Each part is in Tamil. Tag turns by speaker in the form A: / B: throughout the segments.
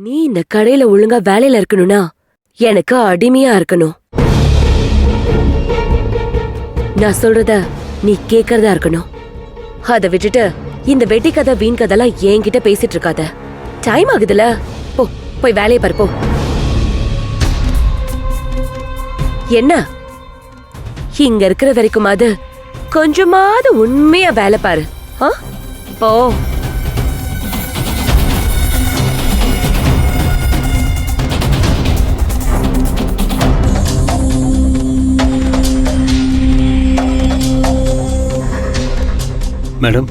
A: நீ இந்த கடையில ஒழுங்கா வேலையில இருக்கணும்னா எனக்கு அடிமையா இருக்கணும். நான் சொல்றத நீ கேக்குறதா இருக்கணும். அத விட்டுட்டு இந்த வெட்டி கதை வீண் கதைலாம் என்கிட்ட பேசிட்டு இருக்காத. டைம் ஆகுதுல, போ போய் வேலையை பாரு போ. என்ன இங்க இருக்கிற வரைக்குமாவது கொஞ்சமாவது உண்மையா வேலை பாரு. போ.
B: மேடம்,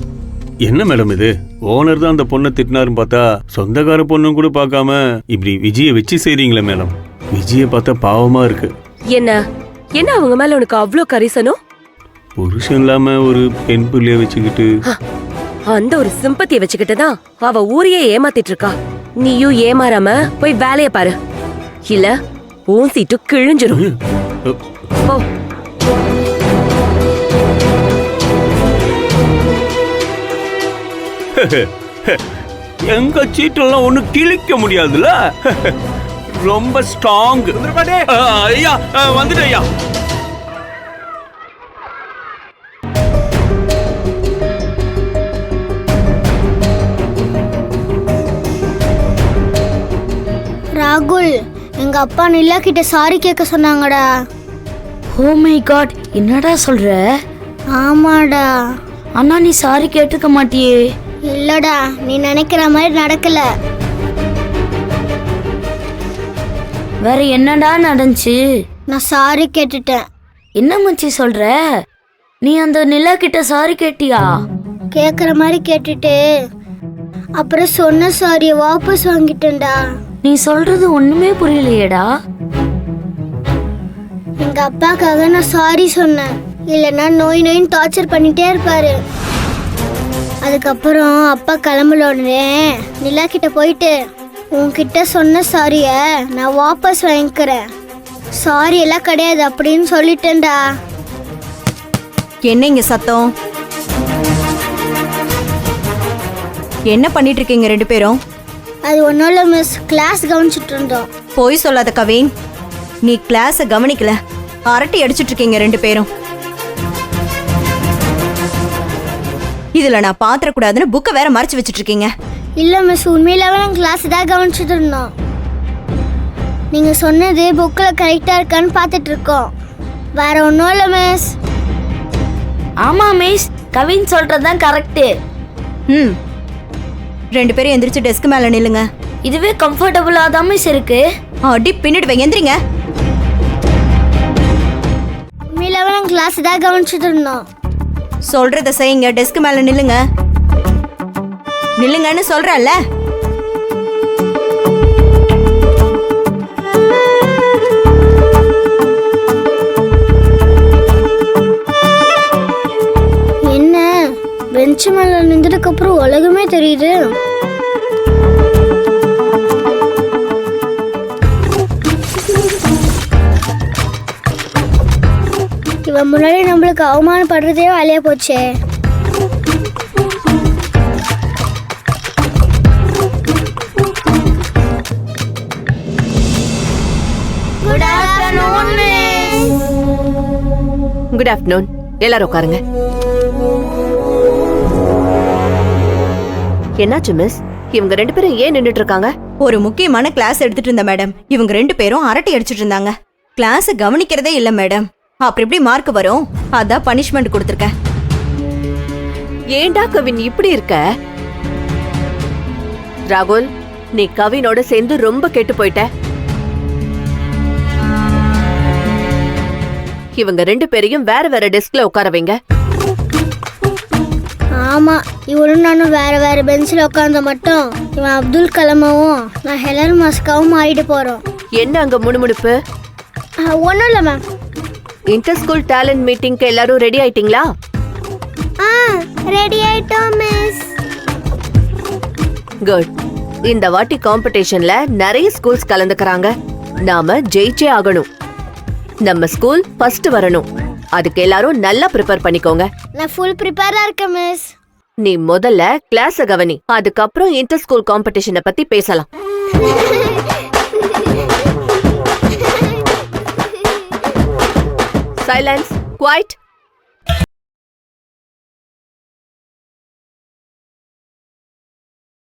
B: என்ன மேடம் இது? ஓனர் தான் அந்த பொண்ணை திட்டினாருன்னு பார்த்தா சொந்தக்கார பொண்ணும் கூட பார்க்காம இப்படி விஜயை வச்சு செய்றீங்களே மேடம். விஜயை பார்த்தா பாவமா இருக்கு.
A: என்ன என்ன அவங்க மேல உனக்கு அவ்வளோ கரிசனம்?
B: புருஷன் இல்லாம ஒரு பெண் பிள்ளைய வச்சுக்கிட்டு
A: அந்த ஒரு சிம்பத்திய வச்சுக்கிட்டுதான் அவ ஊரையே ஏமாத்திட்டு இருக்கா. நீயும் ஏமாறாம போய் வேலைய பாரு, இல்ல உன் சீட்டு கிழிஞ்சிரும். போ.
B: எங்க சீட்டெல்லாம் ஒண்ணு கிழிக்க முடியாதுல்ல, ரொம்ப ஸ்ட்ராங். ஐயா வந்துட்டு ஐயா.
C: ராகுல், எங்க அப்பா நிலா கிட்ட சாரி கேட்க சொன்னாங்கடா.
D: ஓ மை காட், என்னடா சொல்ற?
C: ஆமாடா.
D: அண்ணா நீ சாரி கேட்டுக்க மாட்டியே?
C: இல்லடா, நீ நினைக்கிற மாதிரி நடக்கல.
D: வேற என்னடா நடந்துச்சு?
C: நான் சாரி கேட்டுட்டேன்.
D: என்ன மச்சி சொல்ற? நீ அந்த நிலா கிட்ட சாரி கேட்டியா?
C: கேக்குற மாதிரி கேட்டுட்டு அப்புறம் சொன்ன சாரிய வாபஸ் வாங்கிட்டேன்டா.
D: நீ சொல்றது ஒண்ணுமே புரியலையேடா.
C: எங்க அப்பாக்காக நான் சாரி சொன்னேன், இல்லைன்னா நோய் நோயின்னு டார்ச்சர் பண்ணிட்டே இருப்பாரு. அதுக்கப்புறம் அப்பா கிளம்புல உடனே நிலா கிட்ட போயிட்டு உன்கிட்ட சொன்ன சாரிய நான் வாபஸ் வாங்கிக்கிறேன், சாரி எல்லாம் கிடையாது அப்படின்னு சொல்லிட்டேன்டா.
E: என்ன இங்க சத்தம்? என்ன பண்ணிட்டு இருக்கீங்க ரெண்டு பேரும்?
C: அது ஒன்றும் இல்லை மிஸ், கிளாஸ் கவனிச்சுட்டு இருந்தோம்.
E: போய் சொல்லாத கவின், நீ கிளாஸ கவனிக்கல, அரட்டி அடிச்சிட்டு இருக்கீங்க ரெண்டு பேரும். இதுல நான் பாத்திரக்கூடாதுன்னு புக்கை வேற மறைச்சு வச்சுட்டு இருக்கீங்க.
C: இல்லை மிஸ், உண்மையிலாவே நாங்கள் கிளாஸ் தான் கவனிச்சுட்டு இருந்தோம். நீங்கள் சொன்னது புக்கில் கரெக்டாக இருக்கான்னு பார்த்துட்டு இருக்கோம், வேற ஒன்றும் இல்லை மிஸ்.
D: ஆமா மிஸ், கவின் சொல்றதுதான் கரெக்ட்.
E: ரெண்டு பேரும் எந்திரிச்சு டெஸ்க் மேல நில்லுங்க.
D: இதுவே கம்ஃபர்டபுளா தான் மிஸ் இருக்கு.
E: அடி பின்னிட்டு எந்திரிங்க.
C: உண்மையிலாவே நாங்கள் கிளாஸ் தான் கவனிச்சுட்டு இருந்தோம்.
E: சொல்றத செய்யுங்க, டெஸ்க் மேல நில்லுங்க. நில்லுங்கன்னு சொல்றல்ல.
C: என்ன பெஞ்சு மேல நின்றதுக்கு அப்புறம் உலகமே தெரியுது. இவன் முன்னாடி நம்மளுக்கு அவமானப்படுறதே வேலையா போச்சே.
A: Good afternoon. எல்லாரும் உட்காருங்க. என்னாச்சு மிஸ்? இவங்க ரெண்டு பேரும் ஏன் நின்னுட்டு இருக்காங்க?
E: ஒரு முக்கியமான கிளாஸ் எடுத்துட்டு இருந்த மேடம், இவங்க ரெண்டு பேரும் அரட்டை அடிச்சிட்டு இருந்தாங்க. கிளாஸ் கவனிக்கிறதே இல்ல மேடம். அப்புறம் எப்படி மார்க் வரும்? அதான் பனிஷ்மெண்ட் கொடுத்திருக்கேன்.
A: ஏண்டா கவின் இப்படி இருக்க? ராகுல், நீ கவினோட சேர்ந்து ரொம்ப கெட்டு போயிட்ட. இவங்க ரெண்டு பேரையும் வேற வேற டெஸ்க்ல உட்கார வைங்க.
C: ஆமா, இவனும் நானும் வேற வேற பெஞ்சில் உட்கார்ந்த மட்டும் இவன் அப்துல் கலாமாவும் நான் ஹெலன் மாஸ்காவும் மாறிட்டு போறோம்.
A: என்ன அங்க முணுமுணுப்பு?
C: ஒன்றும் இல்லை மேம்.
A: இன்டர் ஸ்கூல் டேலண்ட் மீட்டிங்க்கு எல்லாரும் ரெடி ஆயிட்டீங்களா?
C: ரெடி ஆயிட்டோம் மிஸ்.
A: குட். இந்த வாட்டி காம்படிஷன்ல நிறைய ஸ்கூல்ஸ் கலந்துக்கறாங்க. நாம ஜெயிச்சே ஆகணும். நம்ம ஸ்கூல் ஃபர்ஸ்ட் வரணும். அதுக்கு எல்லாரும் நல்லா ப்ரிப்பேர் பண்ணிக்கோங்க.
C: நான் ஃபுல் ப்ரிப்பேரா இருக்கேன் மிஸ்.
A: நீ முதல்ல கிளாஸ கவனி, அதுக்கப்புறம் இன்டர் ஸ்கூல் காம்படிஷனை பத்தி பேசலாம்.
F: Silence, quite.